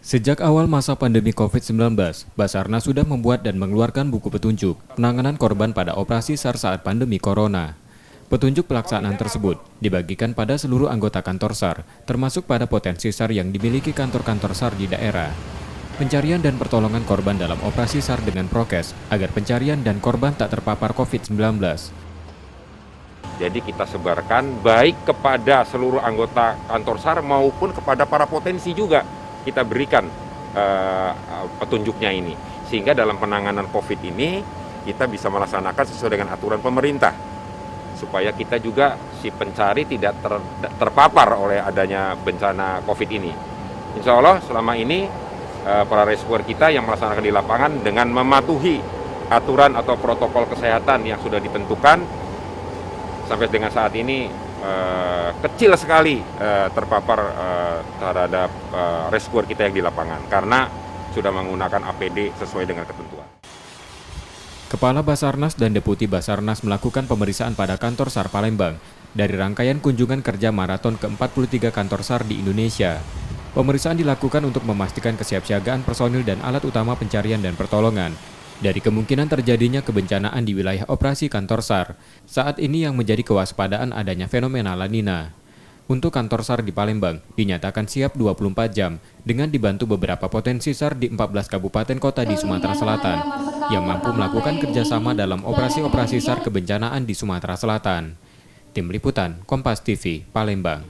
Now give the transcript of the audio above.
Sejak awal masa pandemi COVID-19, Basarnas sudah membuat dan mengeluarkan buku petunjuk penanganan korban pada operasi SAR saat pandemi Corona. Petunjuk pelaksanaan tersebut dibagikan pada seluruh anggota kantor SAR, termasuk pada potensi SAR yang dimiliki kantor-kantor SAR di daerah. Pencarian dan pertolongan korban dalam operasi SAR dengan prokes agar pencarian dan korban tak terpapar COVID-19. Jadi kita sebarkan baik kepada seluruh anggota kantor SAR maupun kepada para potensi juga kita berikan petunjuknya ini. Sehingga dalam penanganan COVID ini kita bisa melaksanakan sesuai dengan aturan pemerintah. Supaya kita juga si pencari tidak terpapar oleh adanya bencana COVID ini. Insya Allah selama ini para rescuer kita yang melaksanakan di lapangan dengan mematuhi aturan atau protokol kesehatan yang sudah ditentukan, sampai dengan saat ini kecil sekali terpapar terhadap rescuer kita yang di lapangan karena sudah menggunakan APD sesuai dengan ketentuan. Kepala Basarnas dan Deputi Basarnas melakukan pemeriksaan pada kantor SAR Palembang dari rangkaian kunjungan kerja maraton ke-43 kantor SAR di Indonesia. Pemeriksaan dilakukan untuk memastikan kesiapsiagaan personil dan alat utama pencarian dan pertolongan dari kemungkinan terjadinya kebencanaan di wilayah operasi kantor SAR. Saat ini yang menjadi kewaspadaan adanya fenomena La Nina. Untuk kantor SAR di Palembang dinyatakan siap 24 jam dengan dibantu beberapa potensi SAR di 14 kabupaten kota di Sumatera Selatan yang mampu melakukan kerjasama dalam operasi-operasi SAR kebencanaan di Sumatera Selatan. Tim Liputan, Kompas TV, Palembang.